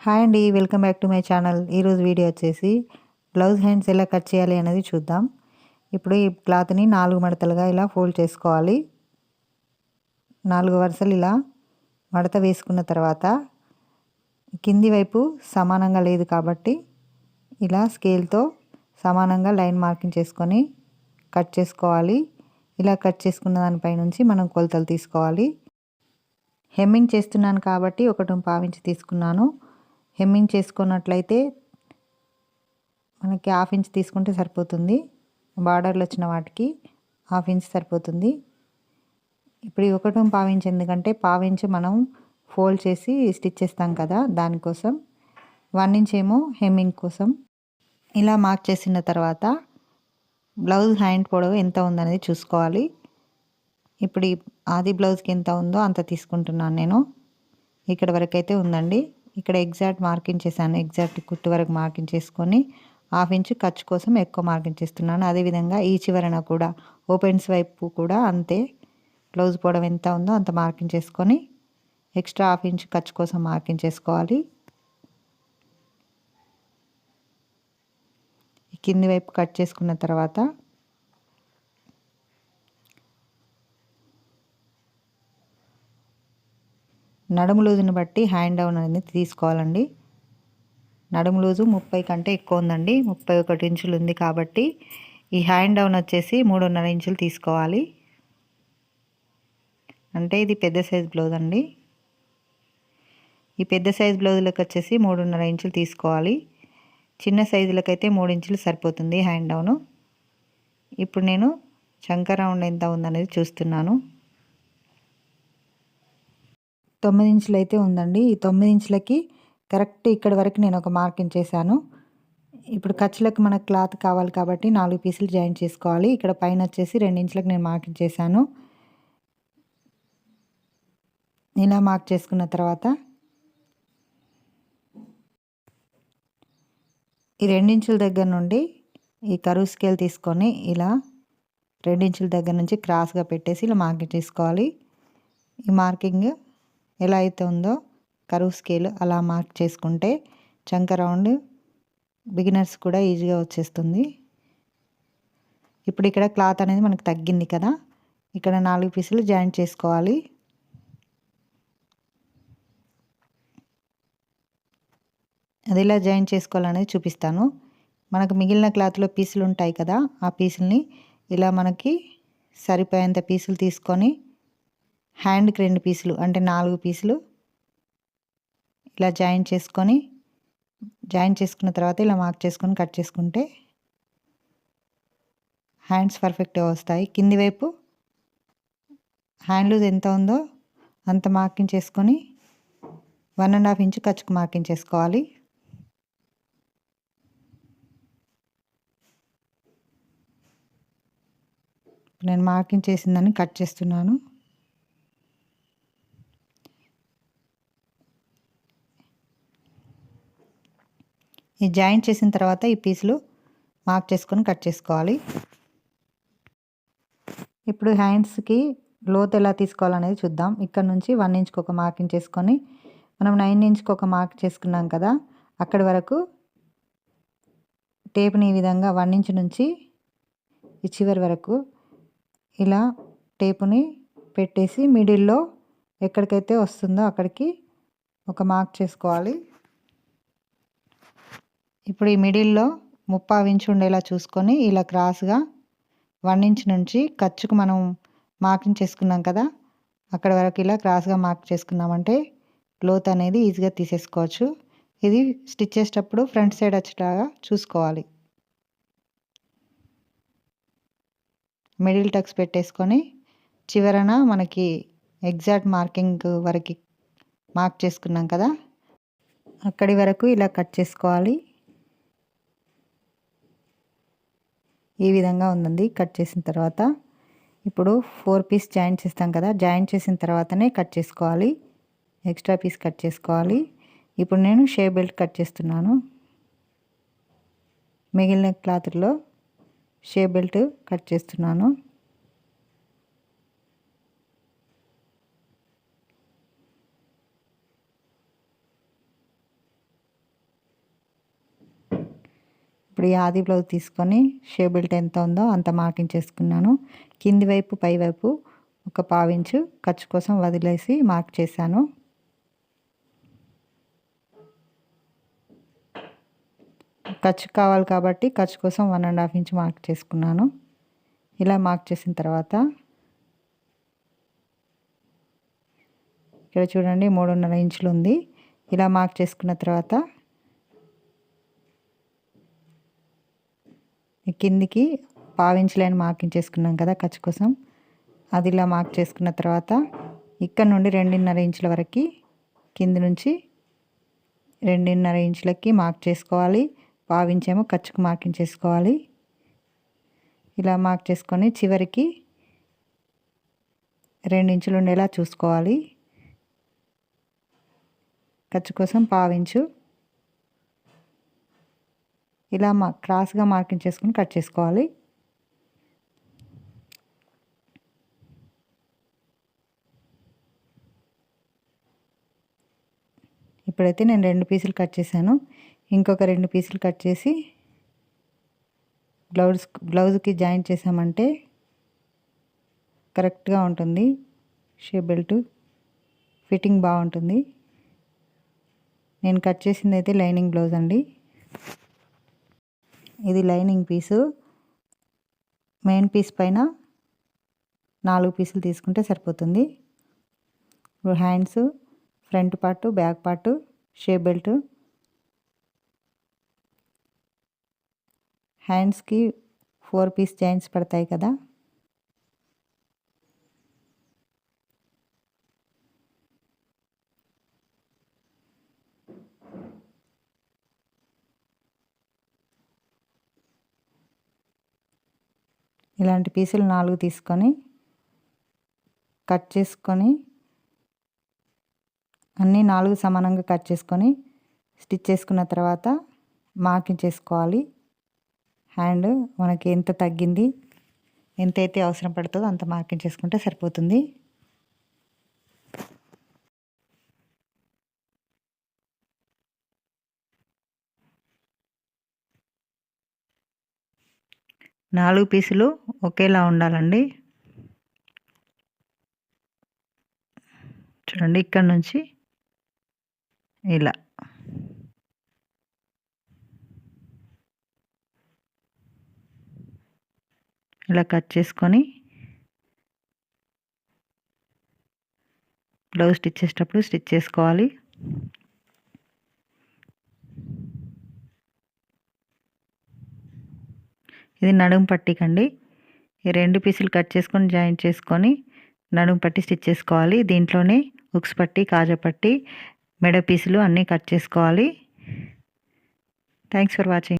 Hi అండి, welcome back to my channel. ఈరోజు video వచ్చేసి బ్లౌజ్ హ్యాండ్స్ ఎలా కట్ చేయాలి అనేది చూద్దాం. ఇప్పుడు ఈ క్లాత్ని 4 మడతలుగా ఇలా ఫోల్డ్ చేసుకోవాలి. 4 వరుసలు ఇలా మడత వేసుకున్న తర్వాత కింది వైపు సమానంగా లేదు కాబట్టి ఇలా స్కేల్తో సమానంగా లైన్ మార్కింగ్ చేసుకొని కట్ చేసుకోవాలి. ఇలా కట్ చేసుకున్న దానిపై నుంచి మనం కొలతలు తీసుకోవాలి. హెమ్మింగ్ చేస్తున్నాను కాబట్టి 1.5 ఇంచ్ తీసుకున్నాను. హెమ్మింగ్ చేసుకున్నట్లయితే మనకి 1/2 ఇంచ్ తీసుకుంటే సరిపోతుంది. బార్డర్లు వచ్చిన వాటికి 1/2 ఇంచ్ సరిపోతుంది. ఇప్పుడు 1.5 ఇంచ్ ఎందుకంటే 1/2 ఇంచ్ మనం ఫోల్డ్ చేసి స్టిచ్ చేస్తాం కదా, దానికోసం. 1 ఇంచ్ ఏమో హెమ్మింగ్ కోసం. ఇలా మార్క్ చేసిన తర్వాత బ్లౌజ్ హ్యాండ్ పొడవు ఎంత ఉందనేది చూసుకోవాలి. ఇప్పుడు ఈ ఆది బ్లౌజ్కి ఎంత ఉందో అంత తీసుకుంటున్నాను నేను. ఇక్కడ వరకు అయితే ఉందండి. ఇక్కడ ఎగ్జాక్ట్ మార్కింగ్ చేశాను. ఎగ్జాక్ట్ కుట్టు వరకు మార్కింగ్ చేసుకొని 1/2 ఇంచ్ ఖర్చు కోసం ఎక్కువ మార్కింగ్ చేస్తున్నాను. అదేవిధంగా ఈ చివరన కూడా ఓపెన్స్ వైపు కూడా అంతే. బ్లౌజ్ పొడవు ఎంత ఉందో అంత మార్కింగ్ చేసుకొని ఎక్స్ట్రా 1/2 ఇంచ్ ఖర్చు కోసం మార్కింగ్ చేసుకోవాలి. కింది వైపు కట్ చేసుకున్న తర్వాత నడుము లూజుని బట్టి హ్యాండ్ డౌన్ అనేది తీసుకోవాలండి. నడుము లూజు 30 కంటే ఎక్కువ ఉందండి. 31 ఇంచులు ఉంది కాబట్టి ఈ హ్యాండ్ డౌన్ వచ్చేసి 3.5 ఇంచులు తీసుకోవాలి. అంటే ఇది పెద్ద సైజ్ బ్లౌజ్ అండి. ఈ పెద్ద సైజ్ బ్లౌజులకు వచ్చేసి 3.5 ఇంచులు తీసుకోవాలి. చిన్న సైజులకైతే 3 ఇంచులు సరిపోతుంది హ్యాండ్ డౌను. ఇప్పుడు నేను చంక రౌండ్ ఎంత ఉందనేది చూస్తున్నాను. 9 ఇంచులు అయితే ఉందండి. ఈ 9 ఇంచులకి కరెక్ట్ ఇక్కడ వరకు నేను ఒక మార్కింగ్ చేశాను. ఇప్పుడు ఖర్చులకు మనకు క్లాత్ కావాలి కాబట్టి 4 పీసులు జాయిన్ చేసుకోవాలి. ఇక్కడ పైన వచ్చేసి 2 ఇంచులకు నేను మార్కింగ్ చేశాను. ఇలా మార్క్ చేసుకున్న తర్వాత ఈ 2 ఇంచుల దగ్గర నుండి ఈ కరువు స్కేల్ తీసుకొని ఇలా 2 ఇంచుల దగ్గర నుంచి క్రాస్గా పెట్టేసి ఇలా మార్కింగ్ చేసుకోవాలి. ఈ మార్కింగ్ ఎలా అయితే ఉందో కరువు స్కేల్ అలా మార్క్ చేసుకుంటే చంక రౌండ్ బిగినర్స్ కూడా ఈజీగా వచ్చేస్తుంది. ఇప్పుడు ఇక్కడ క్లాత్ అనేది మనకు తగ్గింది కదా, ఇక్కడ 4 పీసులు జాయింట్ చేసుకోవాలి. అది ఎలా జాయింట్ చేసుకోవాలనేది చూపిస్తాను. మనకు మిగిలిన క్లాత్లో పీసులు ఉంటాయి కదా, ఆ పీసుల్ని ఇలా మనకి సరిపోయేంత పీసులు తీసుకొని హ్యాండ్కి 2 పీసులు అంటే 4 పీసులు ఇలా జాయింట్ చేసుకున్న తర్వాత ఇలా మార్క్ చేసుకొని కట్ చేసుకుంటే హ్యాండ్స్ పర్ఫెక్ట్గా వస్తాయి. కింది వైపు హ్యాండ్ లూజ్ ఎంత ఉందో అంత మార్కింగ్ చేసుకొని 1.5 ఇంచ్ ఖర్చుకు మార్కింగ్ చేసుకోవాలి. నేను మార్కింగ్ చేసిందని కట్ చేస్తున్నాను. ఈ జాయింట్ చేసిన తర్వాత ఈ పీసులు మార్క్ చేసుకొని కట్ చేసుకోవాలి. ఇప్పుడు హ్యాండ్స్కి లోతు ఎలా తీసుకోవాలనేది చూద్దాం. ఇక్కడ నుంచి 1 ఇంచ్కి ఒక మార్కింగ్ చేసుకొని మనం 9 ఇంచ్కి ఒక మార్క్ చేసుకున్నాం కదా, అక్కడి వరకు టేప్ని ఈ విధంగా 1 ఇంచ్ నుంచి ఈ చివరి వరకు ఇలా టేపుని పెట్టేసి మిడిల్లో ఎక్కడికైతే వస్తుందో అక్కడికి ఒక మార్క్ చేసుకోవాలి. ఇప్పుడు ఈ మిడిల్లో 3/4 ఇంచ్ ఉండేలా చూసుకొని ఇలా క్రాస్గా 1 ఇంచ్ నుంచి ఖర్చుకు మనం మార్కింగ్ చేసుకున్నాం కదా, అక్కడ వరకు ఇలా క్రాస్గా మార్క్ చేసుకున్నామంటే క్లోత్ అనేది ఈజీగా తీసేసుకోవచ్చు. ఇది స్టిచ్ చేసేటప్పుడు ఫ్రంట్ సైడ్ వచ్చేలాగా చూసుకోవాలి. మిడిల్ టక్స్ పెట్టేసుకొని చివరన మనకి ఎగ్జాక్ట్ మార్కింగ్ వరకు మార్క్ చేసుకున్నాం కదా, అక్కడి వరకు ఇలా కట్ చేసుకోవాలి. ఈ విధంగా ఉందండి. కట్ చేసిన తర్వాత ఇప్పుడు 4 పీస్ జాయింట్ చేస్తాం కదా, జాయింట్ చేసిన తర్వాతనే కట్ చేసుకోవాలి. ఎక్స్ట్రా పీస్ కట్ చేసుకోవాలి. ఇప్పుడు నేను షేప్ బెల్ట్ కట్ చేస్తున్నాను. మిగిలిన క్లాత్లో షేప్ బెల్ట్ కట్ చేస్తున్నాను. ఇప్పుడు ఈ ఆది బ్లౌజ్ తీసుకొని షేప్ బెల్ట్ ఎంత ఉందో అంత మార్కింగ్ చేసుకున్నాను. కింది వైపు పై వైపు ఒక పావించు ఖర్చు కోసం వదిలేసి మార్క్ చేశాను. ఖర్చు కావాలి కాబట్టి ఖర్చు కోసం 1.5 ఇంచ్ మార్క్ చేసుకున్నాను. ఇలా మార్క్ చేసిన తర్వాత ఇక్కడ చూడండి 3.5 ఇంచులు ఉంది. ఇలా మార్క్ చేసుకున్న తర్వాత కిందికి పావించు లైన్ మార్కింగ్ చేసుకున్నాం కదా ఖర్చు కోసం, అది ఇలా మార్క్ చేసుకున్న తర్వాత ఇక్కడ నుండి 2.5 ఇంచుల వరకు కింది నుంచి 2.5 ఇంచులకి మార్క్ చేసుకోవాలి. పావించేమో ఖర్చుకు మార్కింగ్ చేసుకోవాలి. ఇలా మార్క్ చేసుకొని చివరికి 2 ఇంచులు ఉండేలా చూసుకోవాలి. ఖర్చు కోసం పావించు ఇలా క్రాస్గా మార్కింగ్ చేసుకొని కట్ చేసుకోవాలి. ఇప్పుడైతే నేను 2 పీసులు కట్ చేశాను. ఇంకొక 2 పీసులు కట్ చేసి బ్లౌజ్కి జాయింట్ చేసామంటే కరెక్ట్గా ఉంటుంది. షేప్ బెల్ట్ ఫిట్టింగ్ బాగుంటుంది. నేను కట్ చేసింది అయితే లైనింగ్ బ్లౌజ్ అండి. ఇది లైనింగ్ పీసు. మెయిన్ పీస్ పైన 4 పీసులు తీసుకుంటే సరిపోతుంది. ఇప్పుడు hands, front part, back part, shape belt. హ్యాండ్స్కి 4 పీస్ జాయింట్స్ పడతాయి కదా, ఇలాంటి పీసులు 4 తీసుకొని కట్ చేసుకొని అన్నీ 4 సమానంగా కట్ చేసుకొని స్టిచ్ చేసుకున్న తర్వాత మార్కింగ్ చేసుకోవాలి. హ్యాండ్ మనకి ఎంత తగ్గింది, ఎంతైతే అవసరం పడుతుందో అంత మార్కింగ్ చేసుకుంటే సరిపోతుంది. నాలుగు పీసులు ఒకేలా ఉండాలండి. చూడండి ఇక్కడ నుంచి ఇలా కట్ చేసుకొని బ్లౌజ్ స్టిచ్ చేసేటప్పుడు స్టిచ్ చేసుకోవాలి. ఇది నడుము పట్టికండి. ఈ 2 పీసులు కట్ చేసుకొని జాయింట్ చేసుకొని నడుము పట్టి స్టిచ్ చేసుకోవాలి. దీంట్లోనే ఉక్స్ పట్టి, కాజా పట్టి, మెడ పీసులు అన్నీ కట్ చేసుకోవాలి. Thanks for watching.